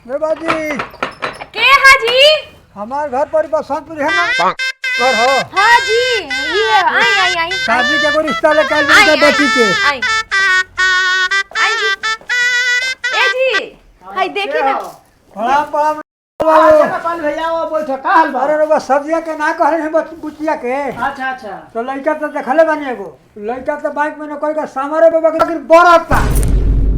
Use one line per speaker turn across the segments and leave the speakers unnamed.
बाजी
के हाजी
हमार घर पर बसंतपुर है ना घर हो।
हाँ जी ये आई आई आई
शादी के कोई रिश्ता लेके आई बेटा बेटी के
आई आई जी ए जी हाय देखी ना
प्रणाम प्रणाम
पाल भैया वो बैठो का हाल बा?
अरे रे बस सब्जिया के ना कहले हैं बस बुचिया के
अच्छा अच्छा
तो लड़का तो देखले बानी एगो लड़का तो बैंक में नौकरी का सामरे बाबा के बरता।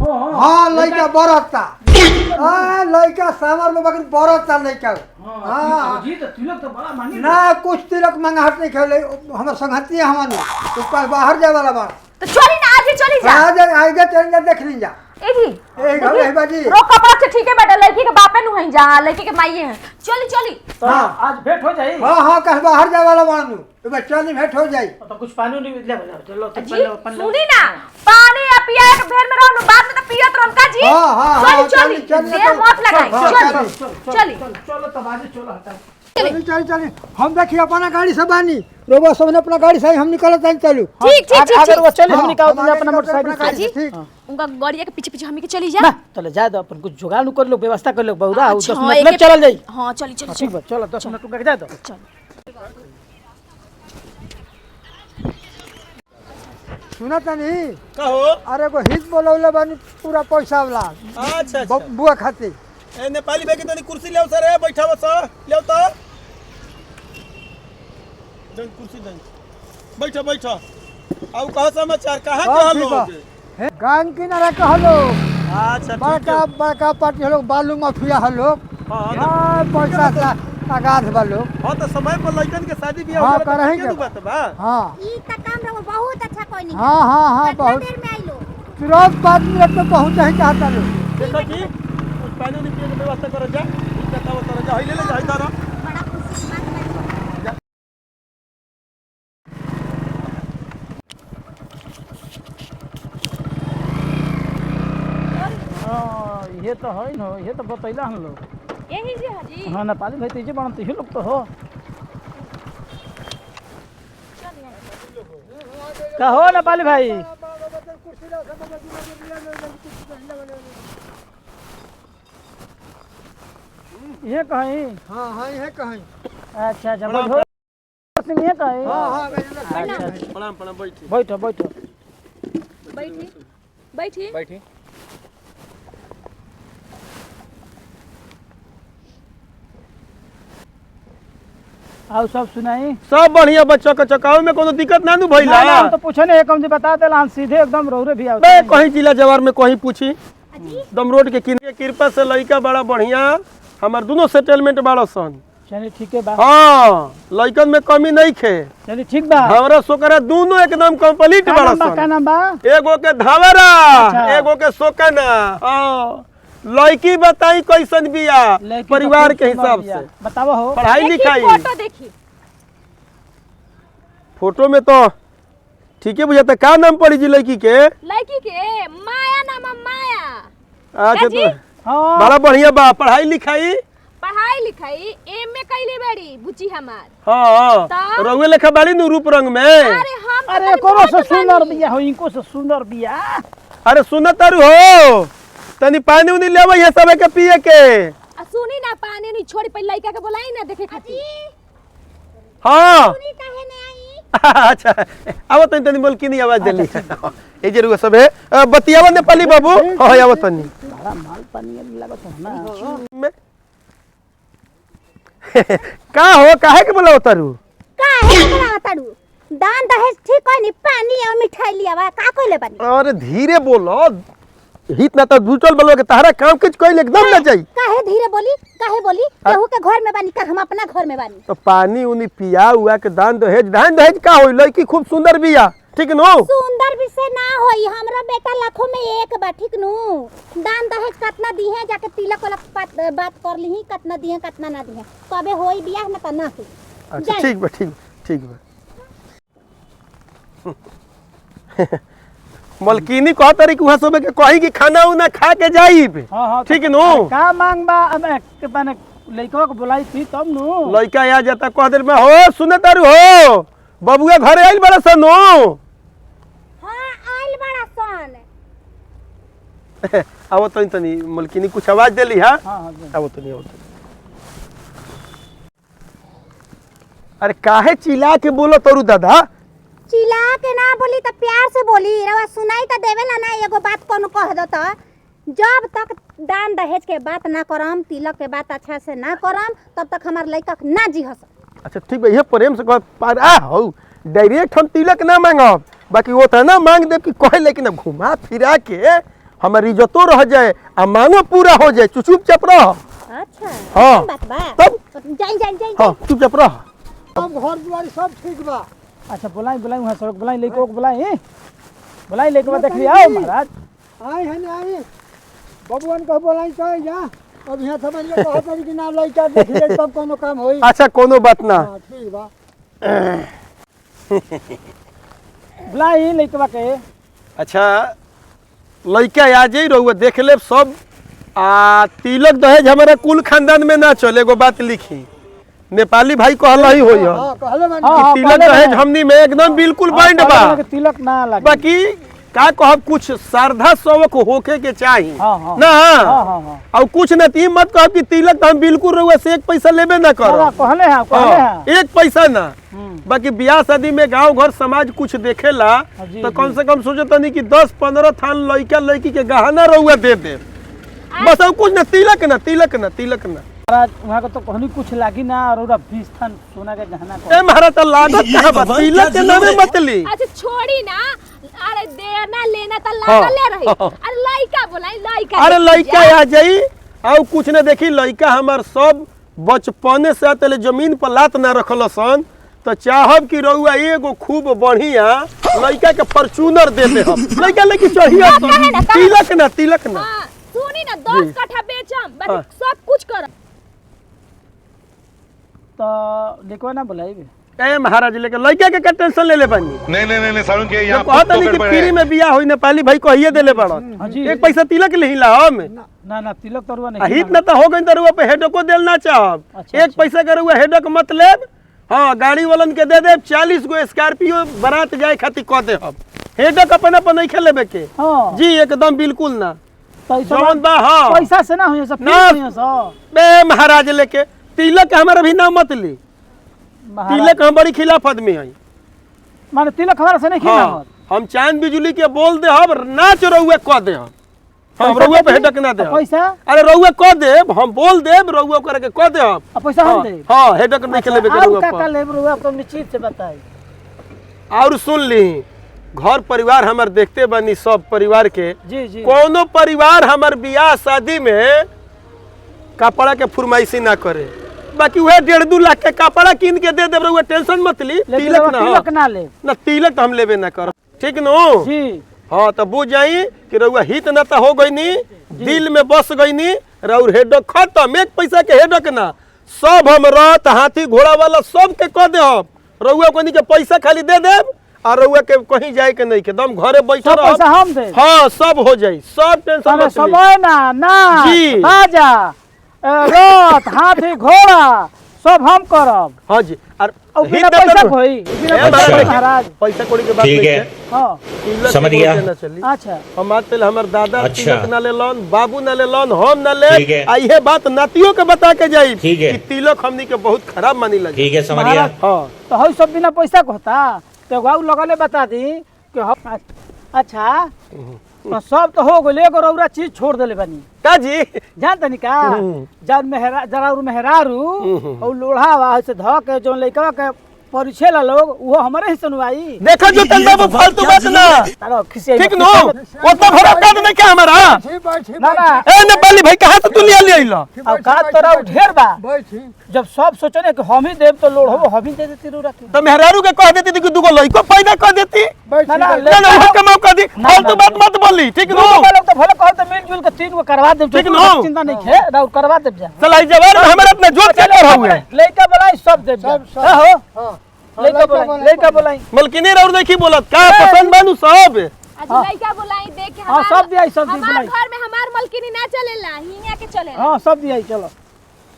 हो हो
हां लड़का बरता हां लड़का सामर बाबा के बरता लड़का।
हां जी तो तिलक तो बड़ा मांगी
ना कुछ तिलक मंगाहट नहीं खेले हमर संगति हमन ऊपर बाहर जाए वाला बा
तो चली ना आज ही चली जा
आज चल जा देख ली जा
ए जी
ए घर है बाजी
रो कपड़ा से ठीक है बेटा लड़की के बापे नु है जा लड़की के माई है चली चली
तो आज भेंट हो जाई।
हां हां कह बाहर जाए वाला बानू तो बच्चा नहीं भेंट हो जाई
तो कुछ पानी नहीं ले चलो तो
जी सुनी ना पानी या पिया के भेर में रहनु बाद में तो पियत रहम का जी
हां हां
चली चली देर मत लगाई चली
चलो तो बाजी चलो हटा
चली चली चली हम देखिए अपना गाड़ी से बानी रोबो सब ने अपना गाड़ी से हम निकलत हैं चलू
ठीक ठीक ठीक
अगर वो चले हम
हाँ,
निकाल
हमारे
अपना मोटरसाइकिल
अपना गाड़ी
जी
से, ठीक।
उनका गाड़िया के पीछे पीछे हमी के चली जा
ना चले जा दो अपन कुछ जुगाड़ कर लो व्यवस्था कर लो बहुदा
अच्छा,
10
हाँ,
मिनट में
एक-
चल जाई।
हां चली चली
ठीक बा चलो 10 मिनट रुक के जा दो
चल
सुना तनी
का हो
अरे को हित बोलौले बानी पूरा पैसा वाला
अच्छा अच्छा
बुआ खातिर
ए नेपाली भाई के तनी कुर्सी लेओ सर ए बैठाओ सर लेओ तो जन कुर्सी दन बैठो बैठो आउ कहा समाचार कहां
हाँ,
कहां
ठीक
लोग
बा। गांग किनारा के हलो
अच्छा ठीक
बड़का
है
बड़का पार्टी हलो बालू माफिया हलो
हां
हां पैसा का आगाध वालो
हां तो समय पर लड़कन के शादी बियाह
हाँ,
हो गया
करही
तो
के।
बात बा
हां
ई त काम रहो बहुत अच्छा कोई नहीं
हां हां हां
कितना
बहुत
देर में आइलो
तुरंत 5 मिनट में पहुंच ही चाहता लो
देखो जी कुछ पानी नहीं पिए के व्यवस्था करो जा बताओ करो जा ले जा इधर
बड़ा खुशी की बात है।
हां ये तो है ना ये तो बतैला हम लोग।
यही जी हाजी
हां नेपाली भाई तेजे बनते ही लोग तो हो का हो नेपाली भाई ये कहीं
हां हां ये कहीं
अच्छा अच्छा बैठो ये कहीं
हां हां
अच्छा अच्छा
प्रणाम प्रणाम बैठी
बैठो बैठो
बैठी बैठी
बैठी
आओ सब सुनाई
सब बढ़िया बच्चों का चकाव में कोनो दिक्कत ना नु भइला
ना, हम तो पूछे नहीं कम जी बता देला सीधे एकदम रौरे भी आओ
बे कहीं जिला जवार में कहीं पूछी दम रोड के किनारे कृपा से लड़का बड़ा बढ़िया हमार दोनों सेटलमेंट बड़ा सन
चलिए ठीक है बा
हाँ लड़कन में कमी नहीं खे
चलिए ठीक बा
हमरा सोकरा दोनों एकदम कंप्लीट
का
बड़ा
नाम बा का
सन
नाम बा
एगो के धावरा
अच्छा।
एगो के सोकना हाँ लड़की बताई कैसन बिया
लड़की तो
परिवार
खूब
के
सुंदर
हिसाब
बिया।
से
बताओ हो
पढ़ाई
देखी
लिखाई
फोटो देखी
फोटो में तो ठीक है बुझाता का नाम पड़ी जी लड़की के
लड़की के माया नाम है माया
अच्छा
जी?
तो
हाँ
बड़ा बढ़िया बा पढ़ाई लिखाई
पढ़ाई लिखाई एमए कैले बड़ी बुची हमार
हाँ
तो?
रंगे लेखा बाड़ी नु रूप रंग में
अरे हम तो
अरे
तनी
कोनो से
मोट
सुंदर
बानी।
बिया हो इनको से सुंदर बिया
अरे सुन तारू हो तनी पानी उनी लेवे ये सब के पिए के
आ सुनी ना पानी नहीं छोड़ी पहले लड़का के बुलाई ना देखे खातिर
हाँ
पूरी काहे ने आई
अच्छा अब तनी तनी बोल की नहीं आवाज दिली ए जरूर सब है बतियावा नेपाली बाबू हां आवा तनी
बड़ा माल पानी लागत है ना
में का हो काहे के बोला तारू
काहे बड़ा ताड़ू दान दहेज ठीक कोई नहीं पानी और मिठाई लिया बा का कोइले बानी
अरे धीरे बोलो हित ना तो दूचल बोलो के तारा काम कुछ कोई एकदम ना जाई
काहे धीरे बोली केहू के घर में बानी का हम अपना घर में बानी
तो पानी उनी पिया हुआ के दान दहेज का होई लड़की खूब सुंदर बिया ठीक नो
सुंदर विषय ना होई हमरा बेटा लाखों में एक बा ठीक नु दान दहेज कितना दी है जाके तिलक वाला बात कर ली कितना दी है कितना ना दी है कबे होई बियाह ना त ना होई
अच्छा
जाई।
ठीक बा ठीक बा मलकीनी कह तारी कि वहां सब के कही कि खाना उना खा के जाई
हां हां
ठीक नो
का मांग बा अब के माने लइका को बुलाई थी तब नु
लड़का आ जाता कह देर में हो सुने तारू हो बबुआ घरे आइल बड़ा सनो
हां आइल बड़ा सन
आओ तनी तनी मलकिनी कुछ आवाज देली हा
हाँ
आओ तनी अरे काहे चिल्ला के बोलो तोरू दादा
चिल्ला के ना बोली तो प्यार से बोली रवा सुनाई तो देवेला ना एगो बात कोनो कह दो तो जब तक दान दहेज के बात ना करम तिलक के बात अच्छा से ना करम तब तक हमार लड़का ना जी हस।
अच्छा ठीक बा ये प्रेम से कह आ हो डायरेक्ट हम तिलक ना मांगब बाकी वो तो ना मांग दे कि कहे लेकिन अब घुमा फिरा के हमारी इज्जतो रह जाए आ मांगो पूरा हो जाए चुपचाप रह।
अच्छा
हाँ।
बात बा
तब
जाई
हाँ चुपचाप रह।
सब घर दुआर सब ठीक बा।
अच्छा बुलाई वहाँ सड़क बुलाई लड़को को बुलाई लड़को देख लिया आओ महाराज
आई है ना आई बबुआन को बोलाई तो जा अब यहाँ समझ लो कहा तरी कि नाम लइका देख ले तब कोनो काम होई।
अच्छा कोनो बात ना
हाँ, ठीक बा।
बुलाई लड़कवा के
अच्छा लड़का आ जाई रहुआ देख ले सब आ तिलक दहेज हमारा कुल खानदान में ना चले एगो बात लिखी नेपाली भाई कहल ही होई हो
हाँ कहले मन
हाँ,
तिलक दहेज हमनी में एकदम बिल्कुल बाइंड बा
तिलक ना लगे
बाकी का कहब कुछ श्रद्धा शौक होके के चाहिए
हाँ।
ना
हाँ।
और कुछ न ती मत कहब कि तिलक तो हम बिल्कुल रहुआ से एक पैसा लेबे ना करो
कहले हैं
एक पैसा ना बाकी ब्याह शादी में गांव घर समाज कुछ देखेला
जी,
तो कम से कम सोचो तनी कि 10-15 थान लड़का लड़की के गहना रहुआ दे दे बस और कुछ ना तिलक ना
महाराज वहाँ को तो कहनी कुछ लागी ना और 20 थान सोना के गहना को
ए महाराज तो लागत कहां बा तिलक के नामे मतली
अच्छा छोड़ी ना अरे देना लेना तो
हाँ,
लागले रही
हाँ।
अरे लइका बोलाई लइका
अरे लड़का आ जाई और कुछ न देखी लड़का हमार सब बचपने से तले जमीन पर लात ना रखल सन तो चाहब कि रहुआ एगो खूब बढ़िया लड़का के फॉर्च्यूनर दे दे हम लड़का लेके चाहिए तिलक ना
हां सुनी ना 10 कट्ठा बेचम बाकी
हाँ।
सब कुछ कर
तो देखो ना बुलाई
ए महाराज लेके लड़का के टेंशन ले ले बानी
नहीं सारुण के यहाँ
कहता नहीं कि फ्री में बियाह होई नेपाली भाई कहिए देले बड़ा
हाँ जी।
एक पैसा तिलक नहीं ला हम
ना तिलक तो रुआ नहीं
हित न तो हो गई तो रुआ पे हेडको देल ना चाहब
अच्छा,
एक पैसा के रुआ हेडक मत लेब हाँ गाड़ी वालन के दे दे 40 गो स्कॉर्पियो बारात जाए खातिर कह दे हम हेडक अपन नहीं खेलेबे के
हाँ
जी एकदम बिल्कुल ना
तो
जौन बा हाँ
पैसा से ना हुई सब
ना।
हुई सब
बे महाराज लेके तिलक हमारा भी नाम मत ली तिलक हम बड़ी खिलाफ आदमी है
माने तिलक हमारा से नहीं खींचा
हाँ हम चांद बिजुली के बोल दे हम नाच रहुआ कह दे हम
पैसा
रहुआ पे
दे दी?
हेडक ना दे
पैसा
अरे रहुआ कह दे हम बोल दे रहुआ करके कह दे हम
पैसा हम दे
हाँ हेडक नहीं खेलेबे के रहुआ
का
पर
लेब रुआ तो निश्चित से बताई
और सुन ली घर परिवार हमार देखते बनी सब परिवार के
जी
कोनो परिवार हमार बियाह शादी में कपड़ा के फुरमाइशी ना करे बाकी वह 1.5-2 लाख के कपड़ा कीन के दे देब रहुआ टेंशन मत ली
तिलक ना ले
ना तिलक तो हम लेबे ना कर ठीक नो
जी
हाँ तो बुझ जाई कि रहुआ हित ना तो हो गई नी दिल में बस गई नी रउर हेडक खत्म एक पैसा के हेडक ना सब हम रथ हाथी घोड़ा वाला सब के कह दे हम रउआ कोनी के पैसा खाली दे देब और रउआ के कहीं जाए के नहीं के दम घरे बैठल
सब पैसा
रहब
हम दे
हाँ सब हो जाई सब टेंशन
अरे
मत ली
समय ना
जी।
राजा रथ हाथी घोड़ा सब हम करब
हाँ जी और
और
हित
बिना
देता
पैसा
रहो।
होई बिना
ए,
पैसा होई
महाराज,
महाराज
पैसा कौड़ी के बात
ठीक
नहीं
है।
है
हाँ
तिलक
समझ
के
गया।
बोलते ना चली
अच्छा
हमार तेल हमार दादा
अच्छा।
तिलक ना ले लोन बाबू ना ले लोन हम ना ले
ठीक है।
आ ये बात नातियों के बता के जाई
ठीक है।
कि तिलक हमनी के बहुत खराब मानी लगी
ठीक है समझ गया
महाराज,
हाँ
तो हई सब बिना पैसा को होता तो गाँव लगले बता दी कि हम अच्छा तो सब तो हो गए एगो रौरा चीज छोड़ देले बनी
का जी
जान तनी का जब जराउर मेहरारू और लोढ़ा वा से ध के जो लइका के परिचय ला लोग वो हमारे ही सुनवाई
देखो जो तंदा वो फालतू बात ना
तारो खिसे
ठीक नो ओतना भरा काट नहीं क्या हमारा
बैठी
ना ना
ए नेपाली भाई कहां से तू लिया ले आइला
अब का तोरा ढेर बा
बैठी
जब सब सोचने कि हम ही देव तो लोढ़ हो हम ही दे देती रू रखे
तो मेहरारू के कह देती थी कि दुगो लइको पैदा कर देती
बैठी
ना,
ना ना वो कमाओ कर दी फालतू बात मत बोली ठीक नो
लोग तो भले कहते मिलजुल के 3 गो करवा देब
ठीक नो।
चिंता नहीं है राउर करवा देब जा
चलाई जवान में हमारा इतना जोत क्या कर हुए
लइका बोलाई सब देब जा
सब।
हो
हाँ
लइका बोलाई
मलकिनी और नहीं बोलत का पसंद बानू सब
आज लइका बुलाई देख के
हाँ सब दिया सब
हमार
दिया
घर में हमार मलकिनी ना चलेला हिया के चलेला
हाँ सब दिया चलो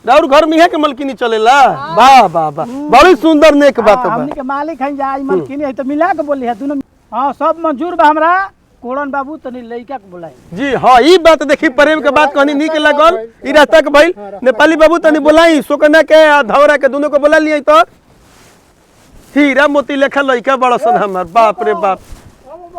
और घर में है के मलकिनी चलेला वाह वाह वाह बड़ी सुंदर नेक बात
हाँ,
बा
हमनी के मालिक हैं जा मलकिनी है तो मिला के बोली है दोनों हाँ सब मंजूर बा हमरा कोड़न बाबू तनी लइका के बुलाई।
जी हाँ, ई बात देखी प्रेम के बात कहनी निक लागल। ई रास्ता के भइल नेपाली बाबू तनी बुलाई सुकना के आ धौरा के दोनों को बुला लिया तो हीरा मोती लेखा लइका बड़ा सन हमार। बाप रे बाप,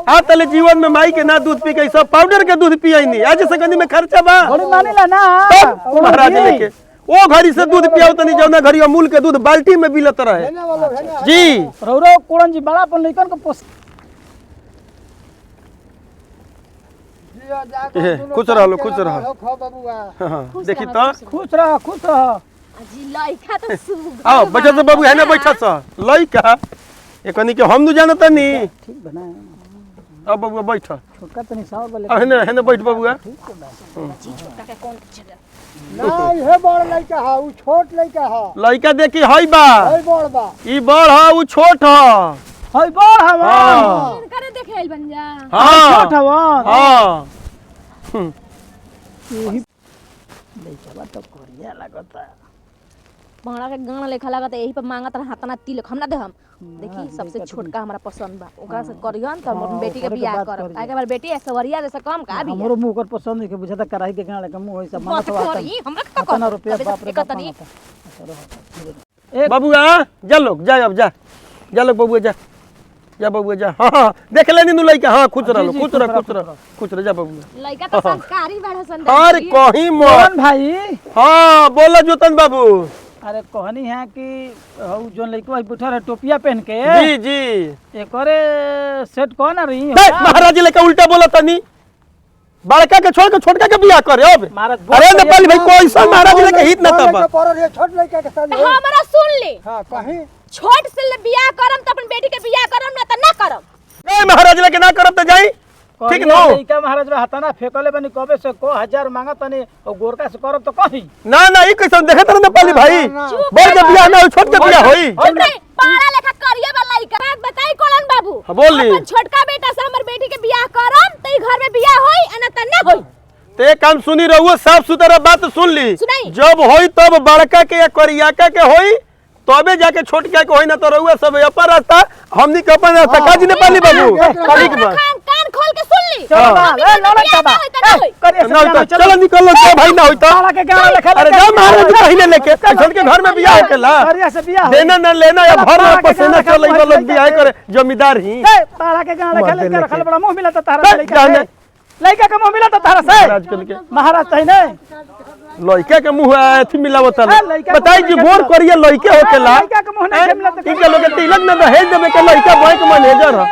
आ तले जीवन में माई के ना दूध पी के सब पाउडर के दूध पियाई नहीं। आज सकनी में खर्चा बा
बड़ी मानेला ना
तब महाराज लेके ओ घड़ी से दूध पियाओ तनी जौना घड़ी अमूल के दूध बाल्टी में बिलत रहे।
हेने वाला हेने
जी
रौरो कोड़न जी बड़ा अपन लइकन को पोस
जिया जाकर
खुश रहो, खुश रहो।
खो बबुआ।
हाँ, देखी तो
खुश रह खुश रह।
अजी लइका तो सुग
आओ बच्चा से बाबू है ना बैठा सा लइका एकनी के हम न जानत नी।
ठीक बना
अब बबुआ बैठ,
छोटका तनी सावर बोले
हेने बैठ बबुआ।
छोटा के कौन
ना ये बड़ लइका है, उ छोट लइका है।
लइका देखी हई बा,
हई बड़ बा।
ई बड़ ह उ छोट ह।
हई बड़ हवा
हाँ
करे देखे आइल बन जा।
हाँ
छोट हवा
हाँ
यही लइका बा तो करिया लागता।
बहरा के गाना लेखा लागत यही पर मांगत रहा तना तिलक हम ना दे हम देखी सबसे छोटका हमरा पसंद बा ओकरा से करियन त हम बेटी के बियाह करब। आगे बार बेटी ऐश्वर्या जैसे कम का भी
हमरो मुंह कर पसंद है के बुझाता कराई के गाना के मुंह ऐसा
बात
मानत
करी हमरा का
इतना रुपया बाप रे बाप
तनी
एक
बबुआ जा लोग जा, अब जा जा लोग बबुआ जा जा बबुआ जा। हाँ हाँ देख लेनी नु लइका। हाँ खुश रहो, खुश रहो, खुश रहो, खुश रह जा बबुआ।
लइका तो संस्कारी बड़ा सन
अरे कहीं मोर
कौन भाई
हाँ बोला जोतन बाबू।
अरे कहनी है कि हऊ जोन लइकवा बैठा रहे टोपिया पहन के
जी जी
एकरे सेट कौन रही
देख महाराज लेके उल्टा बोला तनी बड़का के छोड़ के छोटका के बियाह करे अब।
महाराज
अरे नेपाली भाई कोई सा महाराज लेके हित ना तब।
लइका पर ये छोट लइका के साथ
हमरा सुन ले
हां कहीं
छोट से बियाह करम त अपन बेटी के बियाह करम ना त ना करम।
ए महाराज लेके ना करब त जाई ठीक नो।
लइका महाराज बा हताना फेकले बनी कबे से को 1000 मांगा तनी और गोरका से करब तो कहीं
ना ना ई कैसन देखे तर नेपाली भाई बड़ के बियाह ना छोट के बियाह होई।
चुप रही पाड़ा लेखा करिए वाला लइका बात बताई कोलन बाबू।
हाँ, बोल ली।
अपन छोटका बेटा से हमर बेटी के बियाह करम त ई घर में बियाह होई ना त ना होई।
ते काम सुनी रहुओ साफ सुथरा बात सुन ली।
सुनाई।
जब होई तब बड़का के या करियाका के होई तबे जाके छोटका के होई ना तो रहुआ सब अपन रास्ता हमनी के अपन रास्ता काजी नेपाली बाबू ठीक बा।
कान खोल के सुन ली।
चल बा ले लड़का बा करे
ना होई तो चलो निकल लो जा भाई ना होई तो
पाला के गाना लिखा
अरे जा महाराज पहले लेके कैसन के घर में बियाह होकेला
करिया से बियाह
देना ना लेना या भर में पसीना चलई वाला बियाह करे जमींदार ही
पाला के गाना लिखा ले रखल बड़ा मुंह मिला तारा लइका के लइका के मुंह मिला तारा से
महाराज के
महाराज तही नहीं
लइका के मुंह अथी मिलावत
हाँ, लइका के
बताई
मुंह
जी
में
बोर करिए लइके होकेला
लइका के मुंह नहीं मिला तो
ठीक है लोग तिलक में दहेज देवे के लइका बैंक मैनेजर है।